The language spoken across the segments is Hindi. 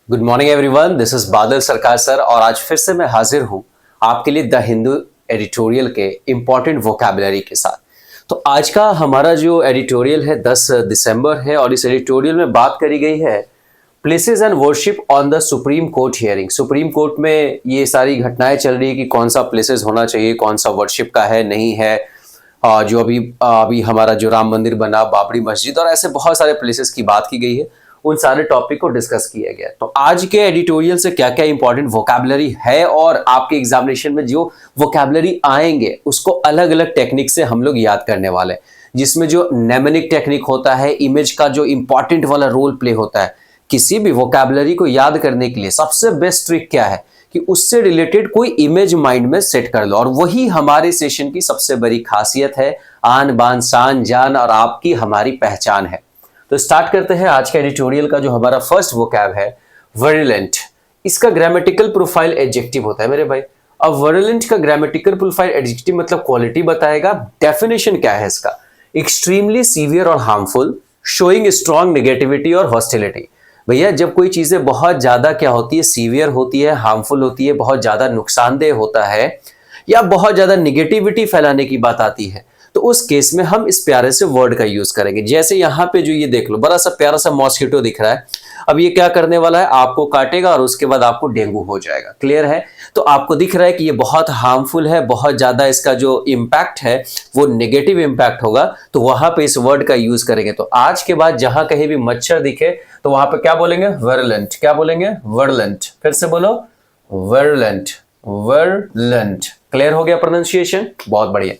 Good morning everyone, this is बादल सरकार सर और आज फिर से मैं हाजिर हूं आपके लिए द हिंदू एडिटोरियल के इंपॉर्टेंट वोकैबुलरी के साथ। तो आज का हमारा जो एडिटोरियल है 10 दिसंबर है और इस एडिटोरियल में बात करी गई है places and worship on the supreme court hearing. Supreme court में ये सारी घटनाएं चल रही है कि कौन सा प्लेसेस होना चाहिए, कौन सा वर्शिप का है नहीं है। जो अभी हमारा जो राम मंदिर बना, बाबरी मस्जिद और ऐसे बहुत सारे प्लेसेस की बात की गई है, उन सारे टॉपिक को डिस्कस किया गया। तो आज के एडिटोरियल से क्या क्या इंपॉर्टेंट वोकैबुलरी है और आपके एग्जामिनेशन में जो वोकैबुलरी आएंगे उसको अलग अलग टेक्निक से हम लोग याद करने वाले हैं, जिसमें जो नेमेनिक टेक्निक होता है, इमेज का जो इंपॉर्टेंट वाला रोल प्ले होता है। किसी भी वोकैबुलरी को याद करने के लिए सबसे बेस्ट ट्रिक क्या है कि उससे रिलेटेड कोई इमेज माइंड में सेट कर लो, और वही हमारे सेशन की सबसे बड़ी खासियत है। आन बान शान जान और आपकी हमारी पहचान है। तो स्टार्ट करते हैं आज के एडिटोरियल का। जो हमारा फर्स्ट वोकैब है वर्युलेंट। इसका ग्रामेटिकल प्रोफाइल एडजेक्टिव होता है मेरे भाई। अब वर्युलेंट का ग्रामेटिकल प्रोफाइल एडजेक्टिव मतलब क्वालिटी बताएगा। डेफिनेशन क्या है इसका? एक्सट्रीमली सीवियर और हार्मफुल, शोइंग स्ट्रॉन्ग नेगेटिविटी और हॉस्टिलिटी। भैया जब कोई चीजें बहुत ज्यादा क्या होती है, सीवियर होती है, हार्मफुल होती है, बहुत ज्यादा नुकसानदेह होता है या बहुत ज्यादा निगेटिविटी फैलाने की बात आती है, तो उस केस में हम इस प्यारे से वर्ड का यूज करेंगे। जैसे यहाँ पे जो ये देख लो, बड़ा सा प्यारा सा मॉस्किटो दिख रहा है। अब ये क्या करने वाला है, आपको काटेगा और उसके बाद आपको डेंगू हो जाएगा। क्लियर है? तो आपको दिख रहा है कि ये बहुत हार्मफुल है, बहुत ज्यादा इसका जो इम्पैक्ट है वो नेगेटिव इम्पैक्ट होगा, तो वहां पे इस वर्ड का यूज करेंगे। तो आज के बाद जहां कहीं भी मच्छर दिखे तो वहां पे क्या बोलेंगे? वर्युलेंट। क्या बोलेंगे? वर्युलेंट। फिर से बोलो, वर्युलेंट। वर्युलेंट। क्लियर हो गया प्रोनाउंसिएशन? बहुत बढ़िया।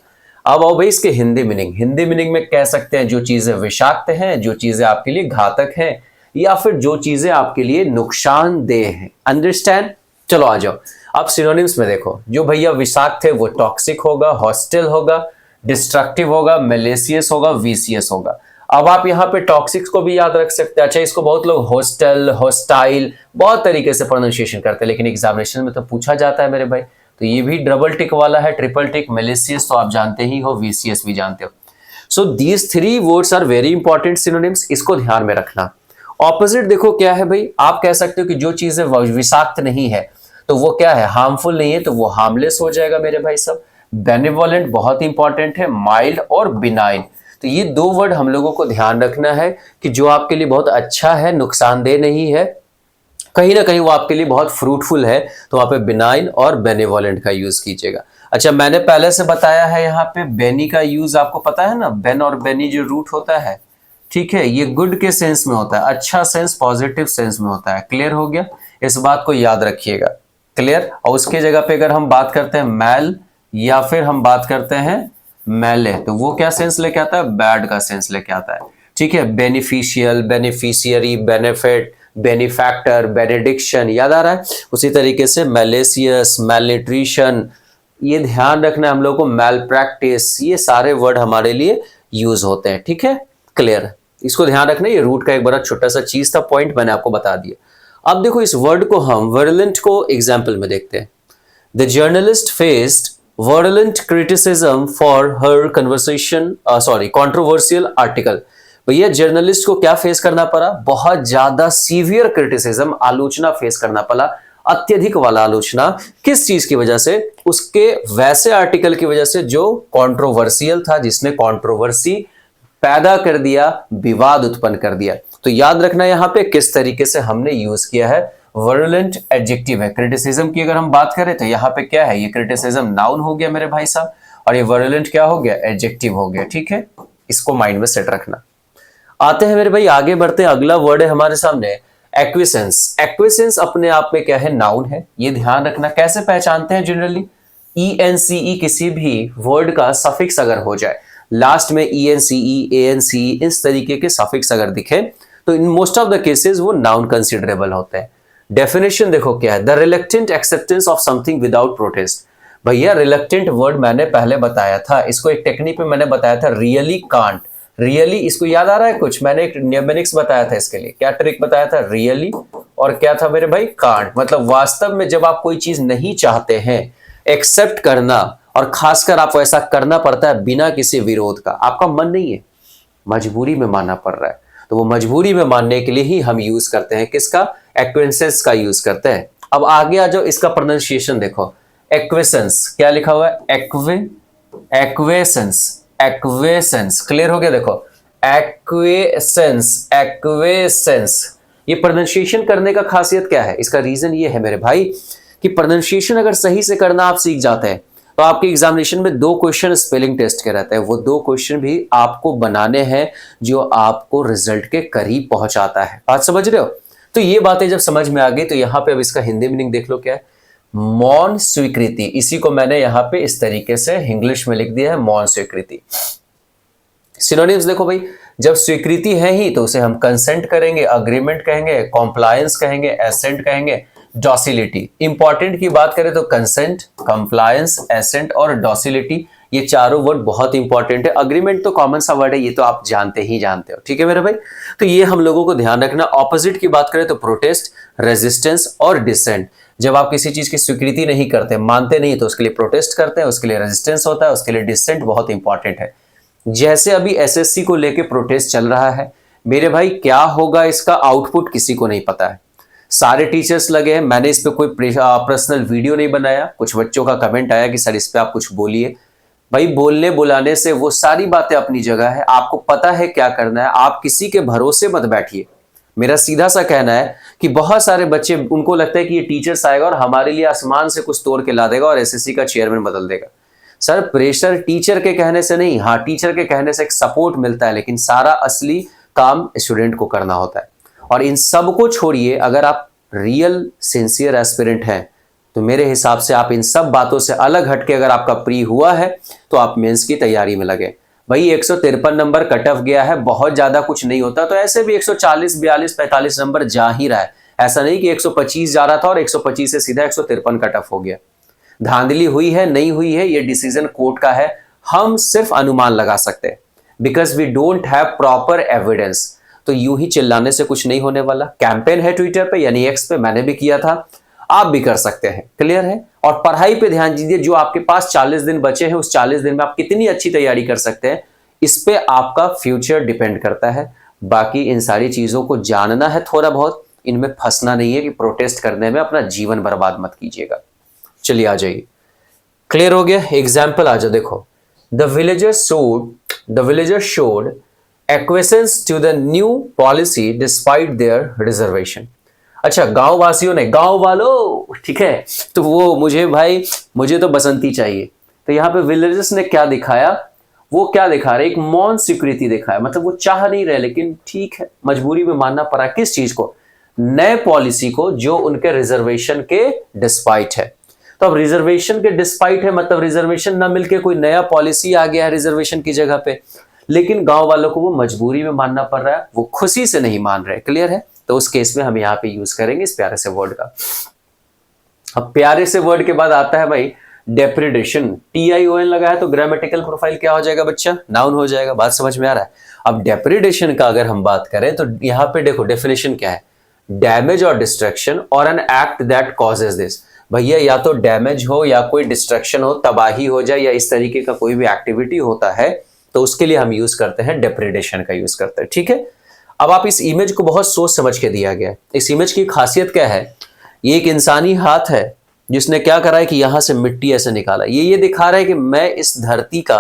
अब आओ भाई इसके हिंदी मीनिंग। हिंदी मीनिंग में कह सकते हैं जो चीजें विषाक्त हैं, जो चीजें आपके लिए घातक हैं, या फिर जो चीजें आपके लिए नुकसानदेह हैं। अंडरस्टैंड? चलो आ जाओ। आप सिनोनिम्स में देखो। जो भैया विषाक्त है वो टॉक्सिक होगा, हॉस्टिल होगा, डिस्ट्रक्टिव होगा, मैलिशियस होगा, विशियस होगा। अब आप यहाँ पे टॉक्सिक को भी याद रख सकते हैं। अच्छा, इसको बहुत लोग हॉस्टल, हॉस्टाइल बहुत तरीके से प्रोनाउंसिएशन करते हैं, लेकिन एग्जामिनेशन में तो पूछा जाता है मेरे भाई। तो ये भी डबल टिक वाला है, ट्रिपल टिक। मैलिशियस तो आप जानते ही हो, विशियस भी जानते हो। So these three words are very important synonyms, इसको ध्यान में रखना। ऑपोजिट देखो क्या है भाई, आप कह सकते हो कि जो चीजें विषाक्त नहीं है तो वो क्या है, हार्मफुल नहीं है, तो वो हार्मलेस हो जाएगा मेरे भाई सब। बेनिवोलेंट बहुत इंपॉर्टेंट है, माइल्ड और बिनाइन। तो ये दो वर्ड हम लोगों को ध्यान रखना है कि जो आपके लिए बहुत अच्छा है, नुकसानदेह नहीं है, कहीं ना कहीं वो आपके लिए बहुत फ्रूटफुल है, तो वहां पे बिनाइन और बेनिवोलेंट का यूज कीजिएगा। अच्छा, मैंने पहले से बताया है यहाँ पे बेनी का यूज आपको पता है ना। बेन और बेनी जो रूट होता है, ठीक है, ये गुड के सेंस में होता है, अच्छा सेंस, पॉजिटिव सेंस में होता है। क्लियर हो गया? इस बात को याद रखिएगा। क्लियर? और उसके जगह पे अगर हम बात करते हैं मैल या फिर हम बात करते हैं मैले, तो वो क्या सेंस लेके आता है? बैड का सेंस लेके आता है। ठीक है, beneficial, beneficiary, benefit, benefactor, benediction, याद आ रहा है? उसी तरीके से मैलेसियस, मैलन्यूट्रिशन, ये ध्यान रखना है हम लोग को, मैल प्रैक्टिस, ये सारे वर्ड हमारे लिए यूज होते हैं। ठीक है? क्लियर? इसको ध्यान रखना। ये रूट का एक बड़ा छोटा सा चीज था, पॉइंट मैंने आपको बता दिया। अब देखो इस वर्ड को हम वर्युलेंट को एग्जाम्पल में देखते हैं। The journalist faced virulent criticism for her controversial article। भैया जर्नलिस्ट को क्या फेस करना पड़ा? बहुत ज्यादा सीवियर क्रिटिसिज्म, आलोचना फेस करना पड़ा, अत्यधिक वाला आलोचना। किस चीज की वजह से? उसके वैसे आर्टिकल की वजह से जो कंट्रोवर्शियल था, जिसने कंट्रोवर्सी पैदा कर दिया, विवाद उत्पन्न कर दिया। तो याद रखना यहाँ पे किस तरीके से हमने यूज किया है। वर्युलेंट एडजेक्टिव है। क्रिटिसिज्म की अगर हम बात करें तो यहाँ पे क्या है, ये क्रिटिसिज्म नाउन हो गया मेरे भाई साहब, और ये वर्युलेंट क्या हो गया? एडजेक्टिव हो गया। ठीक है, इसको माइंड में सेट रखना। आते हैं मेरे भाई, आगे बढ़ते हैं। अगला वर्ड है हमारे सामने एक्विसेंस। एक्विसेंस अपने आप में क्या है? नाउन है। ये ध्यान रखना। कैसे पहचानते हैं जनरली? ENCE किसी भी वर्ड का सफिक्स अगर हो जाए, लास्ट में ENCE, ANCE, इस तरीके के सफिक्स अगर दिखे तो in most of the cases वो नाउन कंसिडरेबल होते हैं। डेफिनेशन देखो क्या है, the reluctant acceptance of something without protest. भैया रिलक्टेंट वर्ड मैंने पहले बताया था, इसको एक टेक्निक में मैंने बताया था, रियली कांट। रियली, इसको याद आ रहा है कुछ? मैंने एक न्यूमेरिक्स बताया था इसके लिए। क्या ट्रिक बताया था? रियली और क्या था मेरे भाई? कांट। मतलब वास्तव में जब आप कोई चीज नहीं चाहते हैं, एक्सेप्ट करना, और खासकर आप ऐसा करना पड़ता है बिना किसी विरोध का, आपका मन नहीं है, मजबूरी में मानना पड़ रहा है, तो वो मजबूरी में मानने के लिए ही हम यूज करते हैं किसका? एक्वेसेंस का यूज करते हैं। अब आगे आ जाओ, इसका प्रोनाउंसिएशन देखो, एक्वेसेंस क्या लिखा हुआ है, एक्वेसेंस, एक्वेसेंस, क्लियर हो गया, देखो एक्वेसेंस, एक्वेसेंस। ये प्रोनाउंसिएशन करने का खासियत क्या है, इसका रीजन ये है मेरे भाई कि प्रोनाउंसिएशन अगर सही से करना आप सीख जाते हैं तो आपके एग्जामिनेशन में 2 क्वेश्चन स्पेलिंग टेस्ट के रहते हैं, वो 2 क्वेश्चन भी आपको बनाने हैं जो आपको रिजल्ट के करीब पहुंचाता है। बात समझ रहे हो? तो ये बातें जब समझ में आ गई तो यहां पे अब इसका हिंदी मीनिंग देख लो क्या है, मौन स्वीकृति। इसी को मैंने यहां पे इस तरीके से इंग्लिश में लिख दिया है, मौन स्वीकृति। सिनोनिम्स देखो भाई, जब स्वीकृति है ही तो उसे हम कंसेंट करेंगे, अग्रीमेंट कहेंगे, कॉम्प्लायंस कहेंगे, एसेंट कहेंगे, डॉसिलिटी। इंपॉर्टेंट की बात करें तो कंसेंट, कंप्लायंस, एसेंट और डॉसिलिटी, ये चारों वर्ड बहुत इंपॉर्टेंट है। अग्रीमेंट तो कॉमन सा वर्ड है, ये तो आप जानते ही जानते हो, ठीक है मेरे भाई। तो ये हम लोगों को ध्यान रखना। ऑपोजिट की बात करें तो प्रोटेस्ट, रेजिस्टेंस और डिसेंट। जब आप किसी चीज की स्वीकृति नहीं करते, मानते नहीं, तो उसके लिए प्रोटेस्ट करते हैं, उसके लिए रेजिस्टेंस होता है, उसके लिए डिसेंट बहुत इंपॉर्टेंट है। जैसे अभी एसएससी को लेके प्रोटेस्ट चल रहा है मेरे भाई, क्या होगा इसका आउटपुट किसी को नहीं पता है। सारे टीचर्स लगे हैं, मैंने इस पे कोई पर्सनल वीडियो नहीं बनाया। कुछ बच्चों का कमेंट आया कि सर इस पे आप कुछ बोलिए। भाई बोलने बुलाने से वो सारी बातें अपनी जगह है, आपको पता है क्या करना है, आप किसी के भरोसे मत बैठिए। मेरा सीधा सा कहना है कि बहुत सारे बच्चे, उनको लगता है कि ये टीचर्स आएगा और हमारे लिए आसमान से कुछ तोड़ के ला देगा और एसएससी का चेयरमैन बदल देगा। सर प्रेशर टीचर के कहने से नहीं, हाँ टीचर के कहने से एक सपोर्ट मिलता है, लेकिन सारा असली काम स्टूडेंट को करना होता है। और इन सब को छोड़िए, अगर आप रियल सिंसियर एस्पिरेंट हैं तो मेरे हिसाब से आप इन सब बातों से अलग हटके अगर आपका प्री हुआ है तो आप मेंस की तैयारी में लगे। भाई 153 नंबर कट ऑफ गया है, बहुत ज्यादा कुछ नहीं होता, तो ऐसे भी 140, 42, 45 नंबर जा ही रहा है। ऐसा नहीं कि 125 जा रहा था और 125 से सीधा 153 कट ऑफ हो गया। धांधली हुई है नहीं हुई है ये डिसीजन कोर्ट का है, हम सिर्फ अनुमान लगा सकते हैं, because we don't have proper evidence. तो यूं ही चिल्लाने से कुछ नहीं होने वाला। कैंपेन है ट्विटर पे यानी एक्स पे, मैंने भी किया था, आप भी कर सकते हैं, क्लियर है। और पढ़ाई पे ध्यान दीजिए, जो आपके पास 40 दिन बचे हैं उस 40 दिन में आप कितनी अच्छी तैयारी कर सकते हैं, इस पे आपका फ्यूचर डिपेंड करता है। बाकी इन सारी चीजों को जानना है थोड़ा बहुत, इनमें फंसना नहीं है कि प्रोटेस्ट करने में अपना जीवन बर्बाद मत कीजिएगा। चलिए आ जाइए, क्लियर हो गया। एग्जाम्पल आ जाओ, देखो the villagers showed acquiescence to the new policy despite their reservation. अच्छा, गांव वासियों ने, गांव वालों, ठीक है, तो वो मुझे तो बसंती चाहिए। तो यहाँ पे विलेजर्स ने क्या दिखाया, वो क्या दिखा रहे, एक मौन स्वीकृति दिखाया, मतलब वो चाह नहीं रहे लेकिन ठीक है मजबूरी में मानना पड़ा। किस चीज को, नए पॉलिसी को जो उनके रिजर्वेशन के डिस्पाइट है। तो अब रिजर्वेशन के डिस्पाइट है मतलब रिजर्वेशन ना मिलके कोई नया पॉलिसी आ गया है रिजर्वेशन की जगह पे, लेकिन गांव वालों को वो मजबूरी में मानना पड़ रहा है, वो खुशी से नहीं मान रहे, क्लियर है। तो उस केस में हम यहाँ पे यूज करेंगे इस प्यारे से वर्ड का। अब प्यारे से वर्ड के बाद आता है भाई डेप्रिडेशन। TION लगा है तो ग्रामेटिकल प्रोफाइल क्या हो जाएगा बच्चा, नाउन हो जाएगा। बात समझ में आ रहा है। अब डेप्रिडेशन का अगर हम बात करें तो यहाँ पे देखो डेफिनेशन क्या है, डैमेज और डिस्ट्रक्शन और an act that causes this. भैया या तो डैमेज हो या कोई डिस्ट्रक्शन हो, तबाही हो जाए या इस तरीके का कोई भी एक्टिविटी होता है तो उसके लिए हम यूज करते हैं डेप्रिडेशन का यूज करते हैं, ठीक है। अब आप इस इमेज को बहुत सोच समझ के दिया गया है। इस इमेज की खासियत क्या है, ये एक इंसानी हाथ है जिसने क्या करा है कि यहां से मिट्टी ऐसे निकाला। ये दिखा रहा है कि मैं इस धरती का,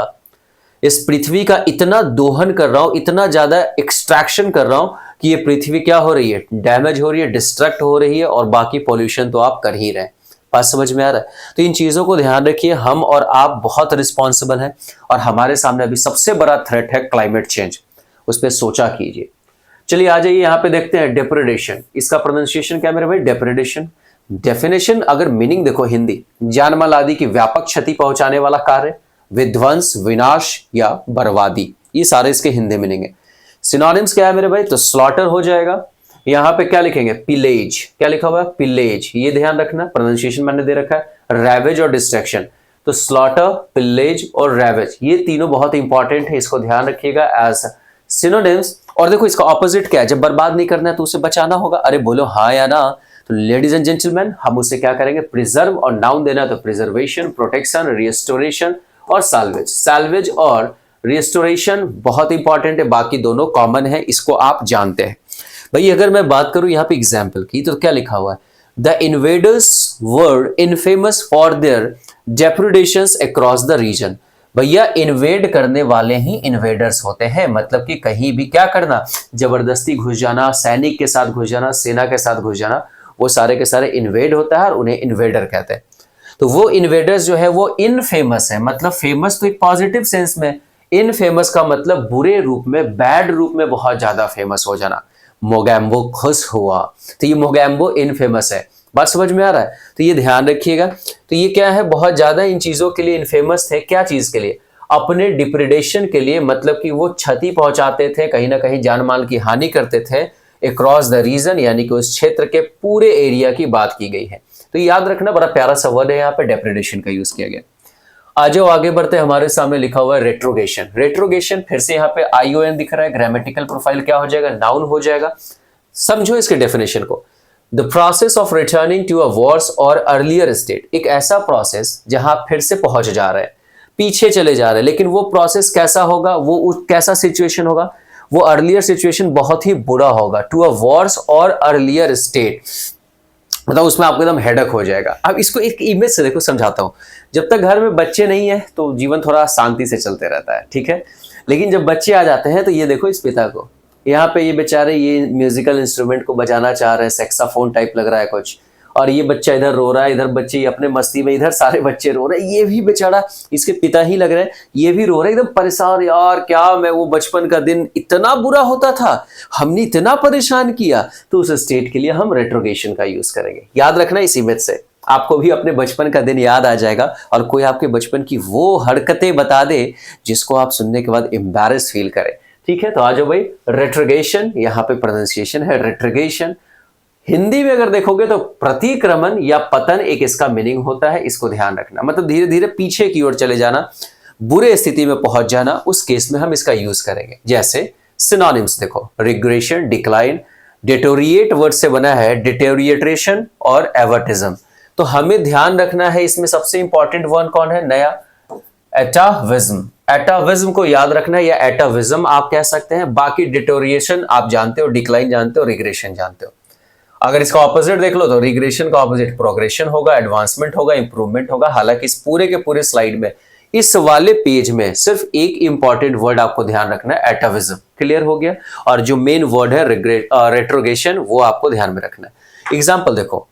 इस पृथ्वी का इतना दोहन कर रहा हूं, इतना ज्यादा एक्सट्रैक्शन कर रहा हूं कि ये पृथ्वी क्या हो रही है, डैमेज हो रही है, डिस्ट्रक्ट हो रही है, और बाकी पॉल्यूशन तो आप कर ही रहे हैं। बात समझ में आ रहा है। तो इन चीजों को ध्यान रखिए, हम और आप बहुत रिस्पॉन्सिबल हैं और हमारे सामने अभी सबसे बड़ा थ्रेट है क्लाइमेट चेंज, उस पर सोचा कीजिए। चलिए आ जाइए, यहाँ पे देखते हैं डेप्रिडेशन। इसका प्रोनाउंसिएशन क्या मेरे भाई, डेप्रिडेशन। डेफिनेशन अगर मीनिंग देखो, हिंदी जानमाल आदि की व्यापक क्षति पहुंचाने वाला कार्य, विध्वंस, विनाश या बर्बादी, ये सारे इसके हिंदी मीनिंग है। सिनोनिम्स क्या है मेरे भाई, तो स्लॉटर हो जाएगा। यहाँ पे क्या लिखेंगे, पिलेज, क्या लिखा हुआ है, पिलेज, ये ध्यान रखना। प्रोनाउंसिएशन मैंने दे रखा है। रैवेज और डिस्ट्रक्शन, तो स्लॉटर, पिलेज और रैवेज, ये तीनों बहुत इंपॉर्टेंट है, इसको ध्यान रखिएगा एज सिनोनिम्स। और देखो इसका ऑपोजिट क्या है, जब बर्बाद नहीं करना है तो उसे बचाना होगा। अरे बोलो हाँ या ना। तो लेडीज एंड जेंटलमैन, हम उसे क्या करेंगे, प्रिजर्व, और नाउन देना तो प्रिजर्वेशन, प्रोटेक्शन, रिस्टोरेशन और सैल्वेज। सैल्वेज और रिस्टोरेशन बहुत इंपॉर्टेंट है, बाकी दोनों कॉमन है, इसको आप जानते हैं। भाई अगर मैं बात करूं यहाँ पे एग्जाम्पल की तो क्या लिखा हुआ है, the invaders were infamous for their depredations across the region. भैया इन्वेड करने वाले ही इन्वेडर्स होते हैं, मतलब कि कहीं भी क्या करना, जबरदस्ती घुस जाना, सैनिक के साथ घुस जाना, सेना के साथ घुस जाना, वो सारे के सारे इन्वेड होता है और उन्हें इन्वेडर कहते हैं। तो वो इन्वेडर्स जो है वो इनफेमस है, मतलब फेमस तो एक पॉजिटिव सेंस में, इनफेमस का मतलब बुरे रूप में, बैड रूप में बहुत ज्यादा फेमस हो जाना। मोगैम्बो खुश हुआ, तो ये मोगैम्बो इनफेमस है। बात समझ में आ रहा है? तो ये ध्यान रखिएगा। तो ये क्या है, बहुत ज्यादा इन चीजों के लिए इनफेमस थे। क्या चीज के लिए? अपने डिप्रेडेशन के लिए, मतलब कि वो क्षति पहुंचाते थे, कहीं ना कहीं जान माल की हानि करते थे अक्रॉस द रीजन, यानी कि उस क्षेत्र के पूरे एरिया की बात की गई है। तो याद रखना, बड़ा प्यारा सा वर्ड है यहाँ पे, डेप्रेडेशन का यूज किया गया। आ जाओ आगे बढ़ते हैं, हमारे सामने लिखा हुआ है रेट्रोगेशन। रेट्रोगेशन फिर से यहाँ पे ION दिख रहा है, ग्रामेटिकल प्रोफाइल क्या हो जाएगा, नाउन हो जाएगा। समझो इसके डेफिनेशन को। The process of returning to a worse or earlier state, एक ऐसा प्रोसेस जहां फिर से पहुंच जा रहे हैं, पीछे चले जा रहे हैं, लेकिन वो प्रोसेस कैसा होगा, वो कैसा सिचुएशन होगा, वो अर्लियर सिचुएशन बहुत ही बुरा होगा। To a worse or earlier state, मतलब उसमें आपको एकदम हेडक हो जाएगा। अब इसको एक इमेज से देखो, समझाता हूं। जब तक घर में बच्चे नहीं है तो जीवन थोड़ा शांति से चलते रहता है, ठीक है। लेकिन जब बच्चे आ जाते हैं तो ये देखो इस पिता को, यहाँ पे ये बेचारे ये म्यूजिकल इंस्ट्रूमेंट को बजाना चाह रहे हैं, सेक्साफोन टाइप लग रहा है कुछ, और ये बच्चा इधर रो रहा है, इधर बच्चे अपने मस्ती में, इधर सारे बच्चे रो रहे हैं, ये भी बेचारा इसके पिता ही लग रहे हैं, ये भी रो रहे हैं, एकदम परेशान, यार क्या मैं, वो बचपन का दिन इतना बुरा होता था, हमने इतना परेशान किया। तो उस स्टेट के लिए हम रेट्रोगेशन का यूज करेंगे। याद रखना, इस इमेज से आपको भी अपने बचपन का दिन याद आ जाएगा, और कोई आपके बचपन की वो हरकतें बता दे जिसको आप सुनने के बाद एम्बैरेस फील करें। ठीक है, तो आ जाओ भाई, रेट्रोगेशन, यहाँ पे प्रोनाउंसिएशन है रेट्रोगेशन। हिंदी में अगर देखोगे तो प्रतिक्रमण या पतन एक इसका मीनिंग होता है, इसको ध्यान रखना, मतलब धीरे धीरे पीछे की ओर चले जाना, बुरे स्थिति में पहुंच जाना, उस केस में हम इसका यूज करेंगे। जैसे सिनोनिम्स देखो, रिग्रेशन, डिक्लाइन, डिटोरिएट वर्ड से बना है डिटोरिएट्रेशन और एवर्टिज्म। तो हमें ध्यान रखना है, इसमें सबसे इंपॉर्टेंट वर्ड कौन है, नया, एटाविज्म। एटाविज्म को याद रखना है, या एटाविज्म आप कह सकते हैं। बाकी डिटोरिएशन आप जानते हो, डिक्लाइन जानते हो, रिग्रेशन जानते हो। अगर इसका ऑपोजिट देख लो तो रिग्रेशन का ऑपोजिट प्रोग्रेशन होगा, एडवांसमेंट होगा, इंप्रूवमेंट होगा। हालांकि इस पूरे के पूरे स्लाइड में, इस वाले पेज में सिर्फ एक इंपॉर्टेंट वर्ड आपको ध्यान रखना है, एटाविज्म। क्लियर हो गया? और जो मेन वर्ड है रेट्रोगेशन, वो आपको ध्यान में रखना है। एग्जाम्पल देखो,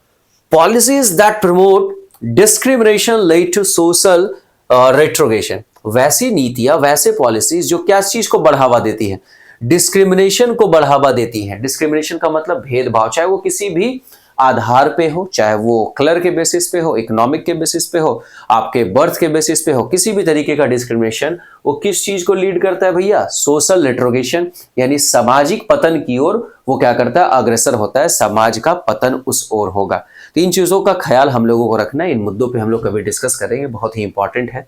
policies that promote discrimination lead to social retrogression. वैसी नीतियां, वैसे पॉलिसीज जो क्या चीज को बढ़ावा देती है, डिस्क्रिमिनेशन को बढ़ावा देती है। डिस्क्रिमिनेशन का मतलब भेदभाव, चाहे वो किसी भी आधार पे हो, चाहे वो कलर के बेसिस पे हो, इकोनॉमिक के बेसिस पे हो, आपके बर्थ के बेसिस पे हो, किसी भी तरीके का डिस्क्रिमिनेशन, वो किस चीज को लीड करता है भैया, सोशल रेट्रोगेशन, यानी सामाजिक पतन की ओर वो क्या करता है, अग्रसर होता है, समाज का पतन उस ओर होगा। तो इन चीजों का ख्याल हम लोगों को रखना है। इन मुद्दों पे हम लोग कभी डिस्कस करेंगे, बहुत ही इंपॉर्टेंट है।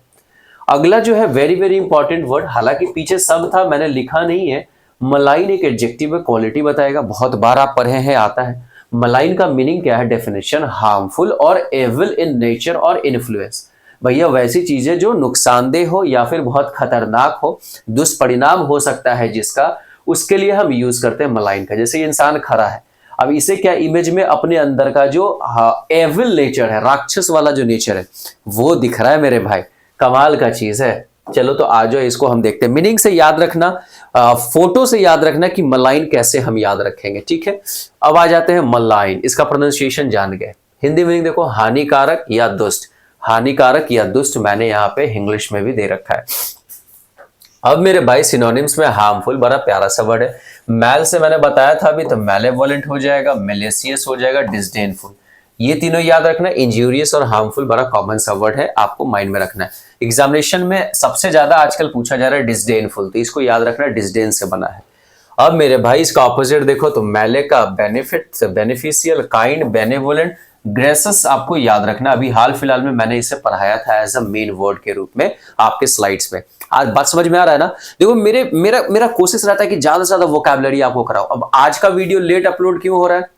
अगला जो है वेरी वेरी इंपॉर्टेंट वर्ड, हालांकि पीछे सब था, मैंने लिखा नहीं है। मलाइन एक एडजेक्टिव है, क्वालिटी बताएगा, बहुत बार आप पढ़े हैं, आता है। मलाइन का मीनिंग क्या है, डेफिनेशन, हार्मफुल और एविल इन नेचर और इन्फ्लुएंस। भैया वैसी चीजें जो नुकसानदेह हो या फिर बहुत खतरनाक हो, दुष्परिणाम हो सकता है जिसका, उसके लिए हम यूज करते हैं मलाइन का। जैसे ये इंसान खड़ा है, अब इसे क्या इमेज में अपने अंदर का जो एविल नेचर है, राक्षस वाला जो नेचर है, वो दिख रहा है मेरे भाई, कमाल का चीज है। चलो तो आ जाओ, इसको हम देखते हैं। मीनिंग से याद रखना, फोटो से याद रखना कि मलाइन कैसे हम याद रखेंगे, ठीक है। अब आ जाते हैं मलाइन, इसका प्रोनाउंसिएशन जान गए। हिंदी मीनिंग देखो, हानिकारक या दुष्ट। हानिकारक या दुष्ट मैंने यहाँ पे इंग्लिश में भी दे रखा है। अब मेरे भाई सिनोनिम्स में हार्मफुल, बड़ा प्यारा सा वर्ड है। मैल से मैंने बताया था अभी, तो मैलेवोलेंट हो जाएगा, मेलेसियस हो जाएगा, डिसडेनफुल। ये तीनों याद रखना। इंजूरियस और हार्मफुल बड़ा कॉमन सा वर्ड है, आपको माइंड में रखना है। एग्जामिनेशन में सबसे ज्यादा आजकल पूछा जा रहा है डिसडेनफुल, तो इसको याद रखना, डिसडेन से बना है। अब मेरे भाई इसका ऑपोजिट देखो तो मेले का बेनिफिट, बेनिफिशियल, काइंड, बेनेवोलेंट, ग्रेसस आपको याद रखना। अभी हाल फिलहाल में मैंने इसे पढ़ाया था एज अ मेन वर्ड के रूप में आपके स्लाइड्स में। आज बात समझ में आ रहा है ना? देखो मेरा कोशिश रहता है कि ज्यादा से ज्यादा वोकैबुलरी आपको कराओ। अब आज का वीडियो लेट अपलोड क्यों हो रहा है?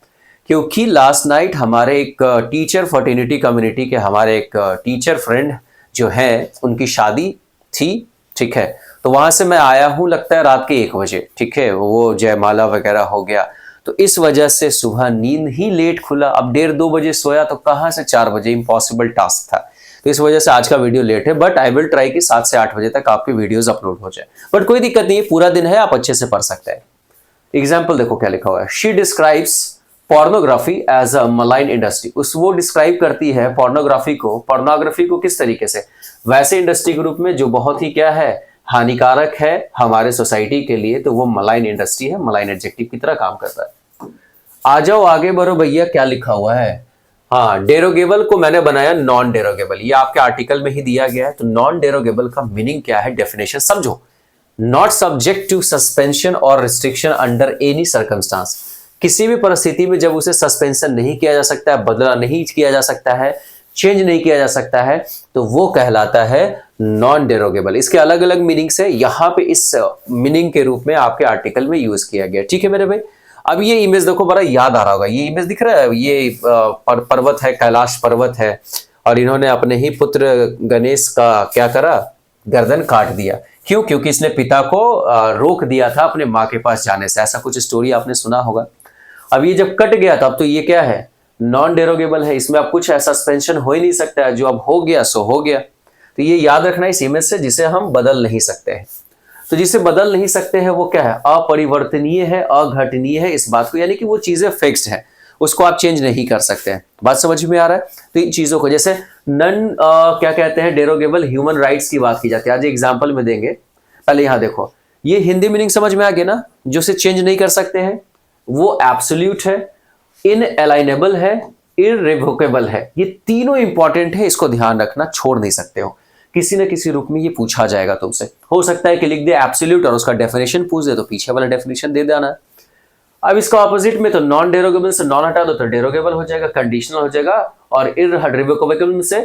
क्योंकि लास्ट नाइट हमारे एक टीचर फर्टिनिटी कम्युनिटी के हमारे एक टीचर फ्रेंड जो है, उनकी शादी थी, ठीक है। तो वहां से मैं आया हूं लगता है रात के 1 बजे, ठीक है। वो जयमाला वगैरह हो गया, तो इस वजह से सुबह नींद ही लेट खुला, अब 1:30-2 बजे सोया तो कहाँ से 4 बजे, इम्पॉसिबल टास्क था। तो इस वजह से आज का वीडियो लेट है, बट आई विल ट्राई कि 7 से 8 बजे तक आपकी वीडियोस अपलोड हो जाए। बट कोई दिक्कत नहीं है, पूरा दिन है, आप अच्छे से पढ़ सकते हैं। एग्जाम्पल देखो क्या लिखा हुआ है, she describes pornography as a malign industry. वो डिस्क्राइब करती है पोर्नोग्राफी को किस तरीके से, वैसे इंडस्ट्री के रूप में जो बहुत ही क्या है, हानिकारक है हमारे सोसाइटी के लिए। तो वो मलाइन इंडस्ट्री है, मलाइन एडजेक्टिव की तरह काम करता है। आ जाओ आगे बढ़ो भैया, क्या लिखा हुआ है। हाँ, डेरोगेबल को मैंने बनाया नॉन डेरोगेबल, ये आपके आर्टिकल में ही दिया गया है। तो नॉन डेरोगेबल का मीनिंग क्या है, डेफिनेशन समझो। नॉट सब्जेक्ट टू सस्पेंशन और रिस्ट्रिक्शन अंडर एनी सर्कमस्टांस। किसी भी परिस्थिति में जब उसे सस्पेंशन नहीं किया जा सकता है, बदला नहीं किया जा सकता है, चेंज नहीं किया जा सकता है, तो वो कहलाता है नॉन डेरोगेबल। इसके अलग अलग मीनिंग्स है, यहां पे इस मीनिंग के रूप में आपके आर्टिकल में यूज किया गया। ठीक है मेरे भाई। अब ये इमेज देखो, बड़ा याद आ रहा होगा, ये इमेज दिख रहा है, ये पर्वत है, कैलाश पर्वत है, और इन्होंने अपने ही पुत्र गणेश का क्या करा, गर्दन काट दिया। क्यों? क्योंकि इसने पिता को रोक दिया था अपने माँ के पास जाने से। ऐसा कुछ स्टोरी आपने सुना होगा। अब ये जब कट गया था, अब तो ये क्या है, नॉन डेरोगेबल है, इसमें अब कुछ सस्पेंशन हो ही नहीं सकता है, जो अब हो गया सो हो गया। तो ये याद रखना इस इमेज से, जिसे हम बदल नहीं सकते हैं। तो जिसे बदल नहीं सकते हैं वो क्या है, अपरिवर्तनीय है, अघटनीय है इस बात को, यानी कि वो चीजें फिक्स्ड है, उसको आप चेंज नहीं कर सकते हैं। बात समझ में आ रहा है। तो इन चीजों को, जैसे नन क्या कहते हैं, डेरोगेबल ह्यूमन राइट्स की बात की जाती है। आज एग्जाम्पल में देंगे। पहले यहां देखो, ये हिंदी मीनिंग समझ में आ गया ना, जो से चेंज नहीं कर सकते हैं, वो एब्सोल्यूट है, इनएलाइनेबल है, इररिवोकेबल है। ये तीनों इंपॉर्टेंट है, इसको ध्यान रखना, छोड़ नहीं सकते हो। किसी न किसी रूप में ये पूछा जाएगा तुमसे। हो सकता है कि लिख दे एब्सोल्यूट और उसका डेफिनेशन पूछ दे, तो पीछे वाला डेफिनेशन दे देना। अब इसका ऑपोजिट में, तो नॉन डेरोगेबल से नॉन हटा दो तो डेरोगेबल हो जाएगा, कंडीशनल हो जाएगा, और इररिवोकेबल से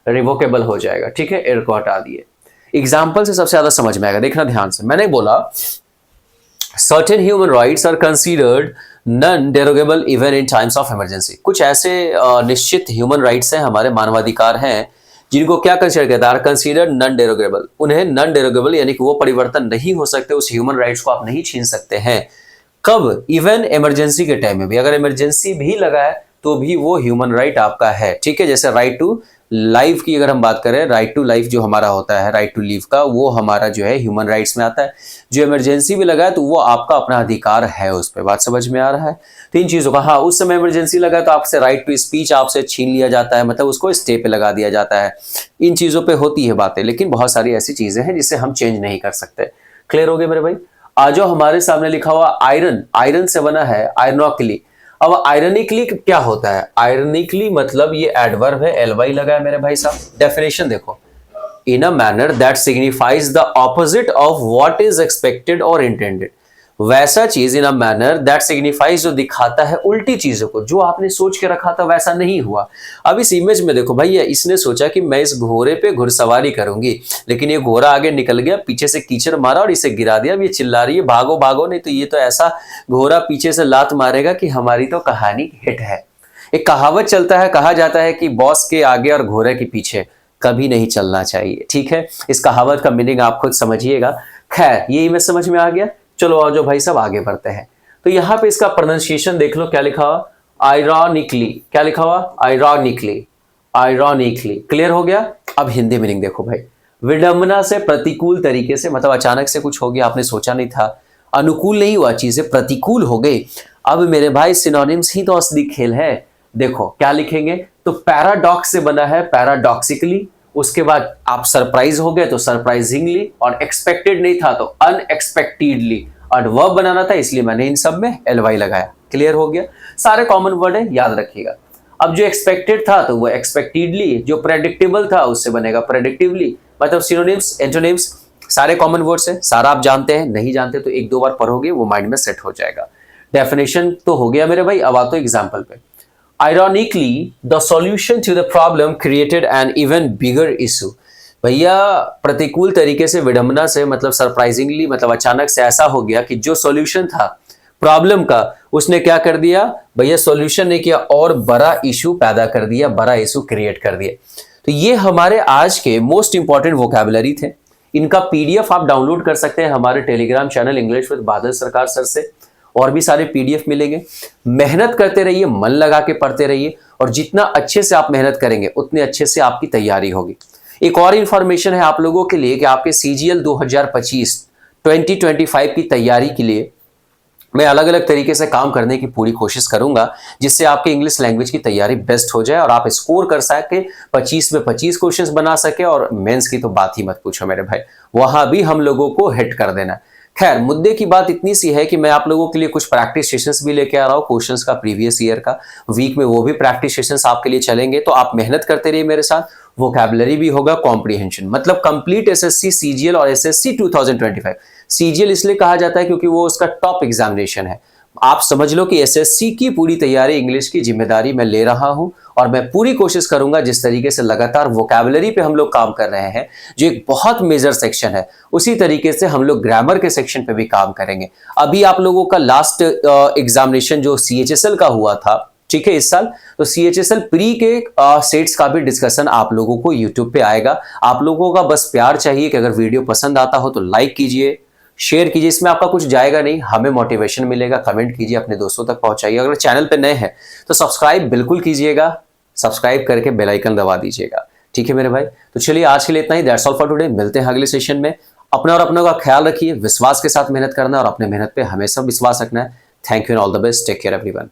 रिवोकेबल हो जाएगा। ठीक है, एर को हटा दिए। एग्जाम्पल से सबसे ज्यादा समझ में आएगा, देखना ध्यान से। मैंने बोला certain human rights are considered non derogable even in times of emergency. कुछ ऐसे निश्चित ह्यूमन राइट्स हैं, हमारे मानवाधिकार हैं, जिनको क्या कंसीडर करता है, कंसीडर्ड नॉन डेरोगेबल। उन्हें नॉन डेरोगेबल यानी कि वो परिवर्तन नहीं हो सकते, उस ह्यूमन राइट्स को आप नहीं छीन सकते हैं। कब? इवन इमरजेंसी के टाइम में भी, अगर इमरजेंसी भी लगा है तो भी वो ह्यूमन राइट आपका है। ठीक है, जैसे राइट टू लाइफ की अगर हम बात करें, राइट टू लाइफ जो हमारा होता है, राइट टू लिव का, वो हमारा जो है ह्यूमन राइट्स में आता है। जो इमरजेंसी भी लगा है तो वो आपका अपना अधिकार है उस पर। बात समझ में आ रहा है। तीन चीजों का, हाँ, उस समय इमरजेंसी लगा तो आपसे राइट टू स्पीच आपसे छीन लिया जाता है, मतलब उसको स्टे पे लगा दिया जाता है। इन चीजों पे होती है बातें, लेकिन बहुत सारी ऐसी चीजें हैं जिसे हम चेंज नहीं कर सकते। क्लियर हो गए मेरे भाई। आज जो हमारे सामने लिखा हुआ आयरन, आयरन से बना है आयरनोक्ली। अब आयरनिकली क्या होता है, आयरनिकली मतलब ये एडवर्ब है, एलवाई लगा है मेरे भाई साहब। डेफिनेशन देखो, in a manner that signifies the opposite of what is expected और इंटेंडेड। वैसा चीज, in a manner that signifies, जो दिखाता है उल्टी चीजों को, जो आपने सोच के रखा था वैसा नहीं हुआ। अब इस इमेज में देखो भैया, इसने सोचा कि मैं इस घोड़े पे घुड़सवारी करूंगी, लेकिन ये घोड़ा आगे निकल गया, पीछे से कीचड़ मारा और इसे गिरा दिया। अब ये चिल्ला रही है भागो भागो, नहीं तो ये तो ऐसा घोड़ा पीछे से लात मारेगा कि हमारी तो कहानी हिट है। एक कहावत चलता है, कहा जाता है कि बॉस के आगे और घोड़े के पीछे कभी नहीं चलना चाहिए। ठीक है, इस कहावत का मीनिंग आप खुद समझिएगा। खैर, ये इमेज समझ में आ गया। चलो आओ जो भाई साहब आगे बढ़ते हैं। तो यहाँ पे इसका प्रोनाउंसिएशन देख लो, क्या लिखा हुआ, आयरॉनिकली। क्या लिखा हुआ, आयरॉनिकली, आयरॉनिकली। क्लियर हो गया। अब हिंदी मीनिंग देखो भाई, विडंबना से, प्रतिकूल तरीके से, मतलब अचानक से कुछ हो गया, आपने सोचा नहीं था, अनुकूल नहीं हुआ, चीजें प्रतिकूल हो गई। अब मेरे भाई सिनोनिम्स ही तो असली खेल है। देखो क्या लिखेंगे, तो पैराडॉक्स से बना है पैराडॉक्सिकली, उसके बाद आप सरप्राइज हो गए तो सरप्राइजिंगली, और एक्सपेक्टेड नहीं था तो अनएक्सपेक्टेडली। और वर्ब बनाना था इसलिए मैंने इन सब में एलवाई लगाया। क्लियर हो गया। सारे कॉमन वर्ड है, याद रखिएगा। अब जो एक्सपेक्टेड था तो वो एक्सपेक्टेडली, जो प्रेडिक्टेबल था उससे बनेगा प्रेडिक्टिवली। मतलब सिनोनिम्स, एंटोनिम्स, सारे कॉमन वर्ड्स है, सारा आप जानते हैं। नहीं जानते तो एक दो बार पढ़ोगे, वो माइंड में सेट हो जाएगा। डेफिनेशन तो हो गया मेरे भाई। अब आते एग्जाम्पल पे। Ironically, the solution to the problem created an even bigger issue. भैया प्रतिकूल तरीके से, विडंबना से, मतलब सरप्राइजिंगली, मतलब अचानक से ऐसा हो गया कि जो सॉल्यूशन था प्रॉब्लम का, उसने क्या कर दिया भैया, सॉल्यूशन ने किया और बड़ा इशू पैदा कर दिया, बड़ा इशू क्रिएट कर दिया। तो ये हमारे आज के मोस्ट इंपॉर्टेंट वोकैबुलरी थे। इनका पीडीएफ आप डाउनलोड कर सकते हैं हमारे टेलीग्राम चैनल इंग्लिश विद बादल सरकार सर से। और भी सारे PDF मिलेंगे। मेहनत करते रहिए, मन लगा के पढ़ते रहिए, और जितना अच्छे से आप मेहनत करेंगे उतने अच्छे से आपकी तैयारी होगी। एक और इंफॉर्मेशन है आप लोगों के लिए कि आपके CGL 2025 की तैयारी के लिए मैं अलग अलग तरीके से काम करने की पूरी कोशिश करूंगा, जिससे आपके इंग्लिश लैंग्वेज की तैयारी बेस्ट हो जाए और आप स्कोर कर सके, 25 में 25 क्वेश्चंस बना सके। और मेंस की तो बात ही मत पूछो मेरे भाई, वहां भी हम लोगों को हिट कर देना। खैर, मुद्दे की बात इतनी सी है कि मैं आप लोगों के लिए कुछ प्रैक्टिस सेशंस भी लेके आ रहा हूँ, क्वेश्चंस का प्रीवियस ईयर का। वीक में वो भी प्रैक्टिस सेशंस आपके लिए चलेंगे, तो आप मेहनत करते रहिए मेरे साथ। वोकैबुलरी भी होगा, कॉम्प्रीहेंशन, मतलब कंप्लीट SSC CGL और SSC 2025। CGL इसलिए कहा जाता है क्योंकि वो उसका टॉप एग्जामिनेशन है। आप समझ लो कि SSC की पूरी तैयारी, इंग्लिश की जिम्मेदारी मैं ले रहा हूं, और मैं पूरी कोशिश करूंगा जिस तरीके से लगातार वोकैबुलरी पे हम लोग काम कर रहे हैं, जो एक बहुत मेजर सेक्शन है, उसी तरीके से हम लोग ग्रामर के सेक्शन पे भी काम करेंगे। अभी आप लोगों का लास्ट एग्जामिनेशन जो CHSL का हुआ था, ठीक है, इस साल, तो CHSL प्री के सेट्स का भी डिस्कशन आप लोगों को यूट्यूब पे आएगा। आप लोगों का बस प्यार चाहिए कि अगर वीडियो पसंद आता हो तो लाइक कीजिए, शेयर कीजिए, इसमें आपका कुछ जाएगा नहीं, हमें मोटिवेशन मिलेगा। कमेंट कीजिए, अपने दोस्तों तक पहुंचाइए। अगर चैनल पे नए हैं तो सब्सक्राइब बिल्कुल कीजिएगा, सब्सक्राइब करके बेल आइकन दबा दीजिएगा, ठीक है मेरे भाई। तो चलिए, आज के लिए इतना ही। That's all for today. मिलते हैं अगले सेशन में। अपना और अपनों का ख्याल रखिए, विश्वास के साथ मेहनत करना, और अपने मेहनत पे हमेशा विश्वास रखना है। Thank you and all the best. Take care everyone.